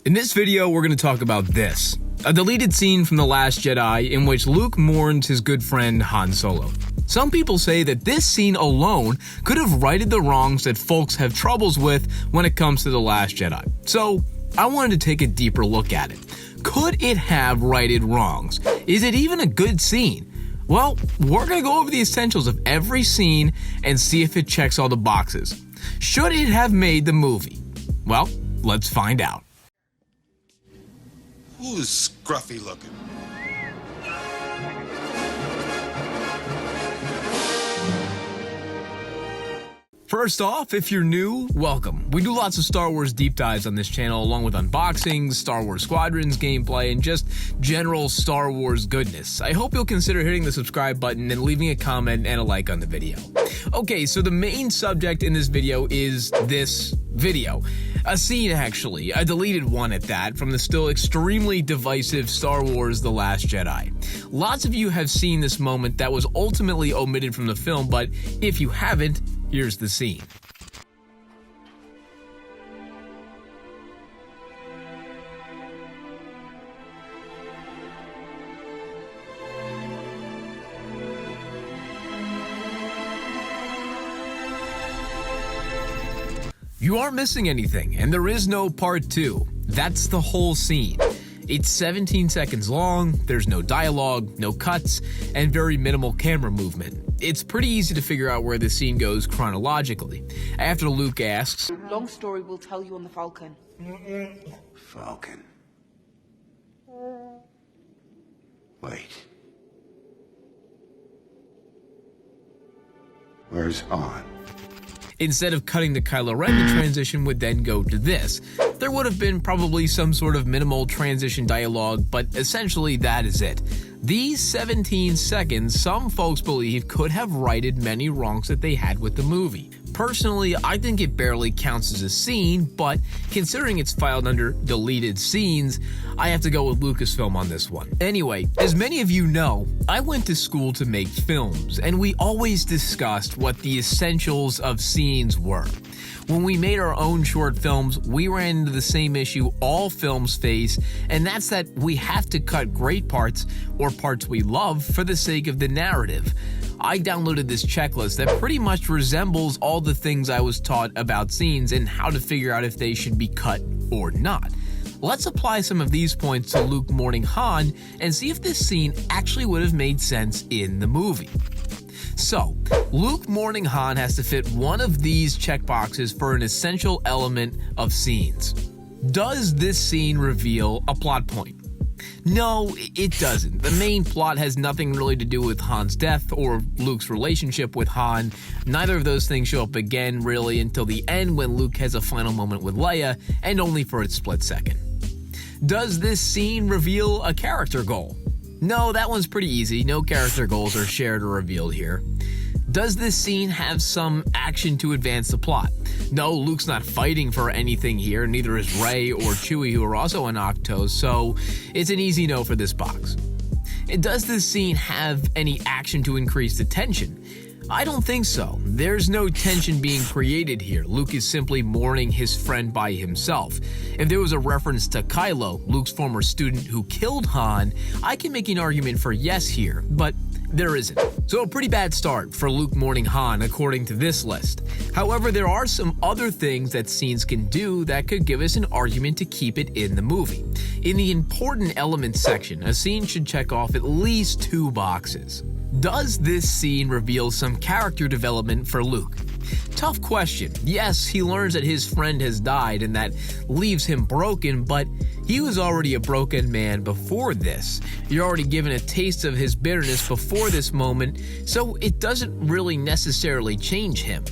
In this video, we're going to talk about this. A deleted scene from The Last Jedi in which Luke mourns his good friend Han Solo. Some people say that this scene alone could have righted the wrongs that folks have troubles with when it comes to The Last Jedi. So, I wanted to take a deeper look at it. Could it have righted wrongs? Is it even a good scene? Well, we're going to go over the essentials of every scene and see if it checks all the boxes. Should it have made the movie? Well, let's find out. Who's scruffy looking? First off, if you're new, welcome. We do lots of Star Wars deep dives on this channel, along with unboxings, Star Wars Squadrons gameplay, and just general Star Wars goodness. I hope you'll consider hitting the subscribe button and leaving a comment and a like on the video. Okay, so the main subject in this video is this video. A scene, actually, a deleted one at that, from the still extremely divisive Star Wars The Last Jedi. Lots of you have seen this moment that was ultimately omitted from the film, but if you haven't, here's the scene. You aren't missing anything, and there is no part 2. That's the whole scene. It's 17 seconds long, there's no dialogue, no cuts, and very minimal camera movement. It's pretty easy to figure out where the scene goes chronologically. After Luke asks, "Long story we'll tell you on the Falcon." Falcon. Wait. Where's Han? Instead of cutting to Kylo Ren, the transition would then go to this. There would have been probably some sort of minimal transition dialogue, but essentially that is it. These 17 seconds, some folks believe, could have righted many wrongs that they had with the movie. Personally, I think it barely counts as a scene, but considering it's filed under deleted scenes, I have to go with Lucasfilm on this one. Anyway, as many of you know, I went to school to make films, and we always discussed what the essentials of scenes were. When we made our own short films, we ran into the same issue all films face, and that's that we have to cut great parts, or parts we love, for the sake of the narrative. I downloaded this checklist that pretty much resembles all the things I was taught about scenes and how to figure out if they should be cut or not. Let's apply some of these points to Luke Mourning Han and see if this scene actually would have made sense in the movie. So, Luke Mourning Han has to fit one of these checkboxes for an essential element of scenes. Does this scene reveal a plot point? No, it doesn't. The main plot has nothing really to do with Han's death or Luke's relationship with Han. Neither of those things show up again really until the end when Luke has a final moment with Leia, and only for a split second. Does this scene reveal a character goal? No, that one's pretty easy. No character goals are shared or revealed here. Does this scene have some action to advance the plot? No, Luke's not fighting for anything here, neither is Rey or Chewie, who are also in Octos, so it's an easy no for this box. Does this scene have any action to increase the tension? I don't think so. There's no tension being created here. Luke is simply mourning his friend by himself. If there was a reference to Kylo, Luke's former student who killed Han, I can make an argument for yes here, but there isn't. So a pretty bad start for Luke Mourning Han according to this list. However, there are some other things that scenes can do that could give us an argument to keep it in the movie. In the important elements section, a scene should check off at least 2 boxes. Does this scene reveal some character development for Luke? Tough question. Yes, he learns that his friend has died and that leaves him broken, but he was already a broken man before this. You're already given a taste of his bitterness before this moment, so it doesn't really necessarily change him.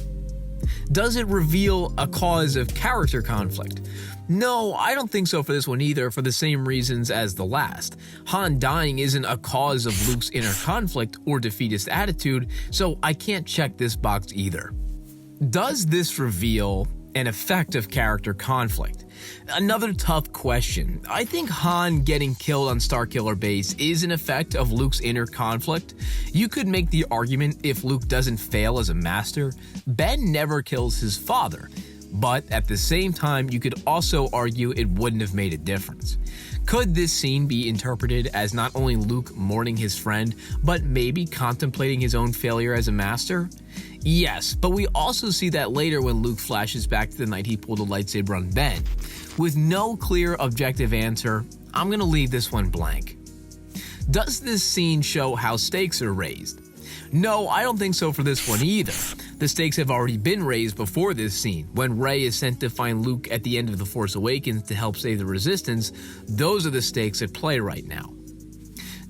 Does it reveal a cause of character conflict? No, I don't think so for this one either, for the same reasons as the last. Han dying isn't a cause of Luke's inner conflict or defeatist attitude, so I can't check this box either. Does this reveal an effect of character conflict? Another tough question. I think Han getting killed on Starkiller Base is an effect of Luke's inner conflict. You could make the argument if Luke doesn't fail as a master, Ben never kills his father. But at the same time, you could also argue it wouldn't have made a difference. Could this scene be interpreted as not only Luke mourning his friend, but maybe contemplating his own failure as a master? Yes, but we also see that later when Luke flashes back to the night he pulled a lightsaber on Ben. With no clear objective answer, I'm gonna leave this one blank. Does this scene show how stakes are raised? No, I don't think so for this one either. The stakes have already been raised before this scene. When Rey is sent to find Luke at the end of The Force Awakens to help save the Resistance, those are the stakes at play right now.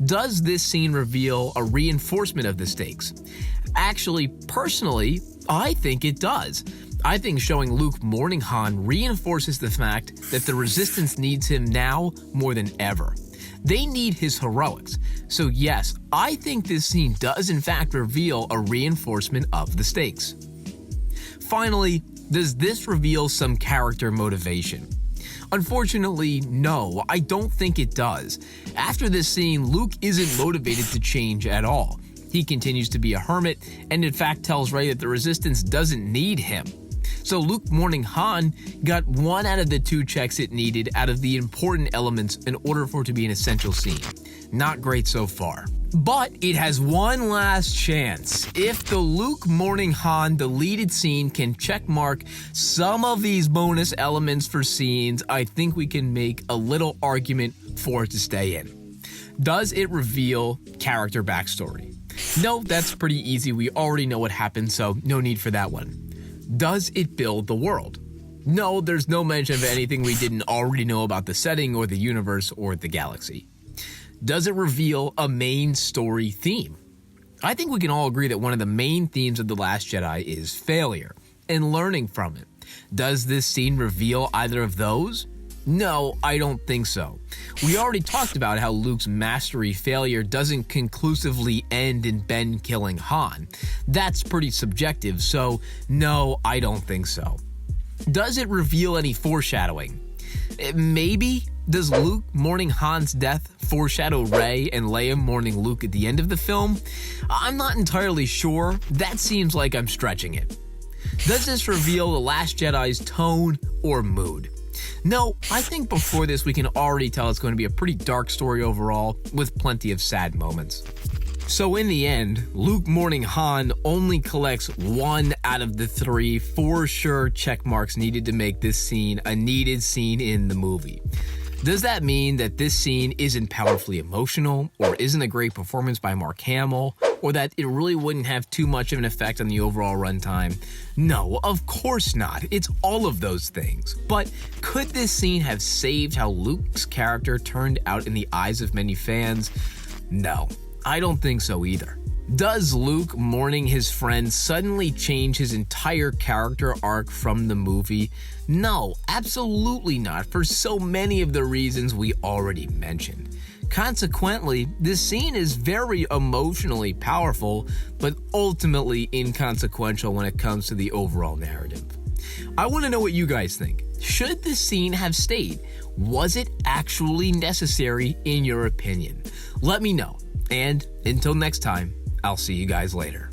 Does this scene reveal a reinforcement of the stakes? Actually, personally, I think it does. I think showing Luke Mourning Han reinforces the fact that the Resistance needs him now more than ever. They need his heroics. So yes, I think this scene does in fact reveal a reinforcement of the stakes. Finally, does this reveal some character motivation? Unfortunately, no, I don't think it does. After this scene, Luke isn't motivated to change at all. He continues to be a hermit and in fact tells Rey that the Resistance doesn't need him. So Luke Mourning Han got one out of the two checks it needed out of the important elements in order for it to be an essential scene. Not great so far. But it has one last chance. If the Luke Mourning Han deleted scene can checkmark some of these bonus elements for scenes, I think we can make a little argument for it to stay in. Does it reveal character backstory? No, that's pretty easy. We already know what happened, so no need for that one. Does it build the world? No, there's no mention of anything we didn't already know about the setting or the universe or the galaxy. Does it reveal a main story theme? I think we can all agree that one of the main themes of The Last Jedi is failure and learning from it. Does this scene reveal either of those? No, I don't think so. We already talked about how Luke's mastery failure doesn't conclusively end in Ben killing Han. That's pretty subjective, so no, I don't think so. Does it reveal any foreshadowing? Maybe. Does Luke mourning Han's death foreshadow Rey and Leia mourning Luke at the end of the film? I'm not entirely sure. That seems like I'm stretching it. Does this reveal The Last Jedi's tone or mood? No, I think before this we can already tell it's going to be a pretty dark story overall, with plenty of sad moments. So in the end, Luke Mourning Han only collects 1 out of the 3 for sure check marks needed to make this scene a needed scene in the movie. Does that mean that this scene isn't powerfully emotional, or isn't a great performance by Mark Hamill, or that it really wouldn't have too much of an effect on the overall runtime? No, of course not. It's all of those things. But could this scene have saved how Luke's character turned out in the eyes of many fans? No, I don't think so either. Does Luke mourning his friend suddenly change his entire character arc from the movie? No, absolutely not, for so many of the reasons we already mentioned. Consequently, this scene is very emotionally powerful, but ultimately inconsequential when it comes to the overall narrative. I want to know what you guys think. Should this scene have stayed? Was it actually necessary in your opinion? Let me know. And until next time, I'll see you guys later.